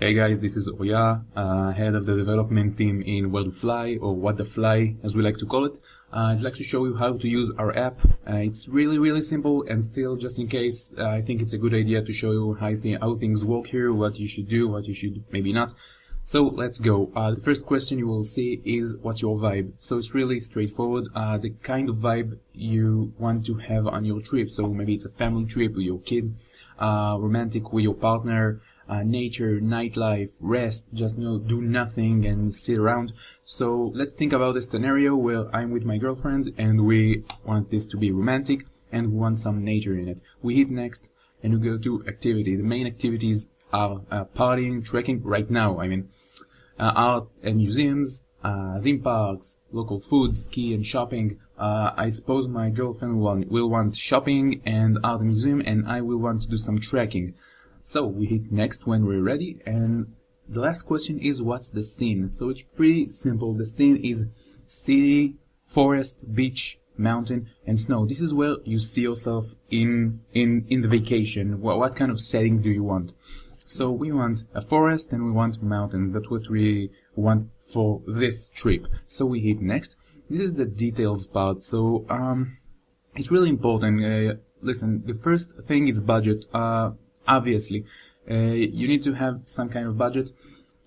Hey guys, this is Oya, head of the development team in WTFly, or WTFly as we like to call it. I'd like to show you how to use our app. It's really simple, and still, just in case, I think it's a good idea to show you how things work here, what you should do, what you should maybe not. So let's go. The first question you will see is, what's your vibe? So it's really straightforward, the kind of vibe you want to have on your trip. So maybe it's a family trip with your kids, romantic with your partner, nature, nightlife, rest, just do nothing and sit around. So let's think about a scenario where I'm with my girlfriend and we want this to be romantic and we want some nature in it. We hit next and we go to activity. The main activities are partying, trekking right now, art and museums, theme parks, local foods, ski and shopping. I suppose my girlfriend will want shopping and art and museum, and I will want to do some trekking. So we hit next when we're ready, and the last question is, what's the scene? So it's pretty simple. The scene is city, forest, beach, mountain, and snow. This is where you see yourself in the vacation. What kind of setting do you want? So we want a forest and we want mountains. That's what we want for this trip. So we hit next. This is the details part. So it's really important. Listen, the first thing is budget. Obviously, you need to have some kind of budget,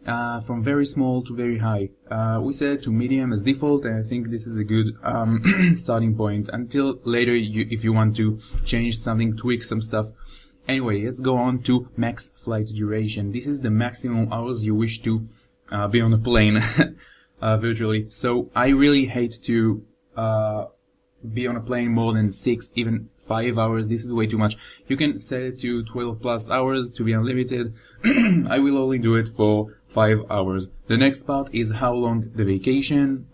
from very small to very high. We set to medium as default, and I think this is a good starting point until later if you want to change something, tweak some stuff. Anyway, let's go on to max flight duration. This is the maximum hours you wish to be on a plane virtually. So I really hate to be on a plane more than 6, even 5 hours. This is way too much. You can set it to 12 plus hours to be unlimited. I will only do it for 5 hours. The next part is how long the vacation.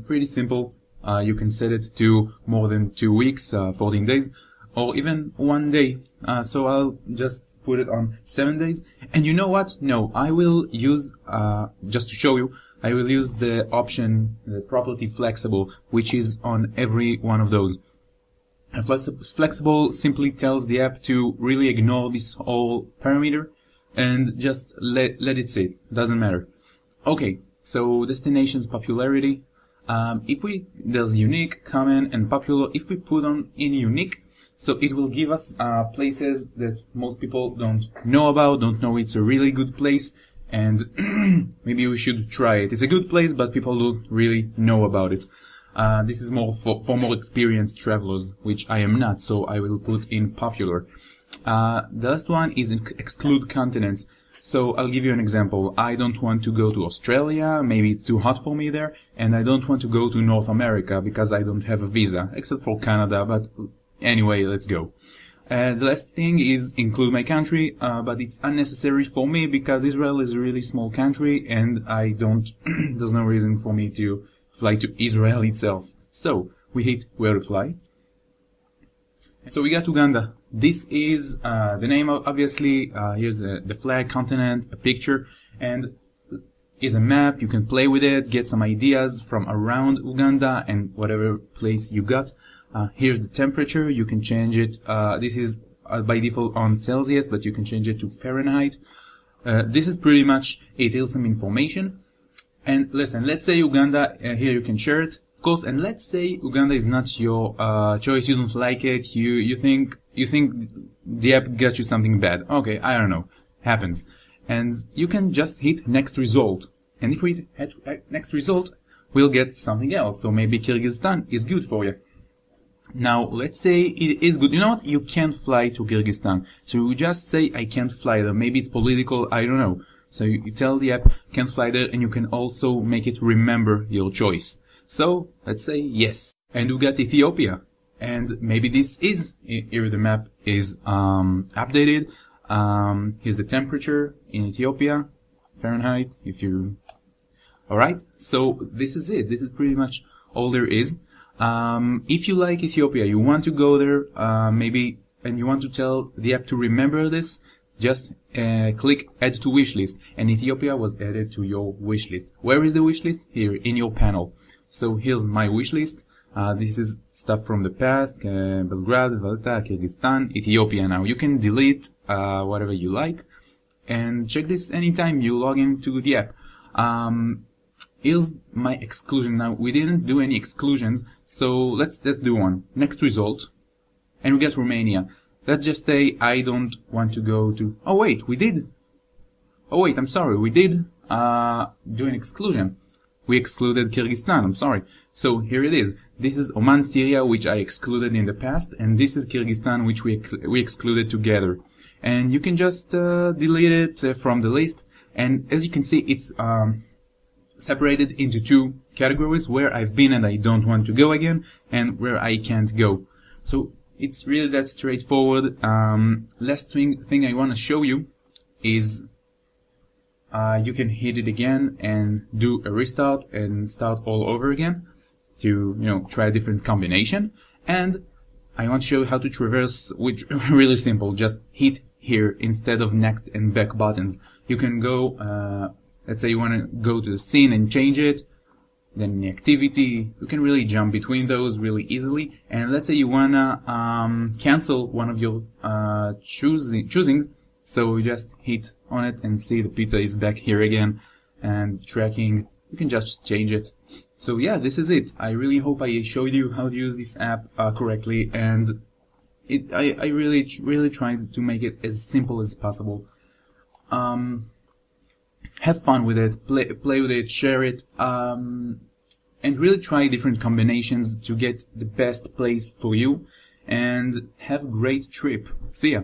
Pretty simple. You can set it to more than 2 weeks, 14 days, or even 1 day. So I'll just put it on 7 days. And you know what? No, I will use, just to show you, I will use the option, the property flexible, which is on every one of those. Flexible simply tells the app to really ignore this whole parameter and just let it sit. Doesn't matter. Okay, so destinations popularity. There's unique, common, and popular. If we put on in unique, so it will give us places that most people don't know about, don't know it's a really good place, and maybe we should try it. It's a good place, but people don't really know about it. This is more for more experienced travelers, which I am not, so I will put in popular. The last one is exclude continents. So I'll give you an example. I don't want to go to Australia, maybe it's too hot for me there, and I don't want to go to North America because I don't have a visa, except for Canada, but anyway, let's go. The last thing is include my country, but it's unnecessary for me because Israel is a really small country and there's no reason for me to fly to Israel itself. So we hit where to fly. So we got Uganda. This is the name, obviously. Here's the flag, continent, a picture, and is a map. You can play with it, get some ideas from around Uganda and whatever place you got. Here's the temperature. You can change it. This is by default on Celsius, but you can change it to Fahrenheit. This is pretty much it. Here's some information. And listen, let's say Uganda, here you can share it, of course, and let's say Uganda is not your choice. You don't like it. You think the app got you something bad. Okay, I don't know. Happens. And you can just hit next result. And if we hit next result, we'll get something else. So maybe Kyrgyzstan is good for you. Now, let's say it is good. You know what? You can't fly to Kyrgyzstan. So you just say, I can't fly there. Maybe it's political. I don't know. So you tell the app, can't fly there, and you can also make it remember your choice. So let's say yes. And we got Ethiopia. And maybe this is, here the map is updated. Here's the temperature in Ethiopia, Fahrenheit, alright. So this is it. This is pretty much all there is. If you like Ethiopia, you want to go there, maybe, and you want to tell the app to remember this, just click add to wishlist, and Ethiopia was added to your wishlist. Where is the wishlist? Here, in your panel. So here's my wishlist. This is stuff from the past, Belgrade, Valta, Kyrgyzstan, Ethiopia. Now you can delete whatever you like, and check this anytime you log into the app. Here's my exclusion. Now, we didn't do any exclusions, so let's do one. Next result, and we get Romania. Let's just say I don't want to go to... Oh wait, we did. Oh wait, I'm sorry, we did do an exclusion. We excluded Kyrgyzstan, I'm sorry. So here it is. This is Oman, Syria, which I excluded in the past, and this is Kyrgyzstan, which we excluded together. And you can just delete it from the list. And as you can see, it's separated into two categories, where I've been and I don't want to go again, and where I can't go. So it's really that straightforward. Last thing I want to show you is you can hit it again and do a restart and start all over again to, try a different combination. And I want to show you how to traverse, which really simple. Just hit here instead of next and back buttons. You can go, let's say you want to go to the scene and change it, then the activity. You can really jump between those really easily. And let's say you want to cancel one of your choosings. So you just hit on it and see the pizza is back here again, and tracking, you can just change it. So yeah, this is it. I really hope I showed you how to use this app correctly, and I really tried to make it as simple as possible. Have fun with it, play with it, share it, and really try different combinations to get the best place for you, and have a great trip. See ya!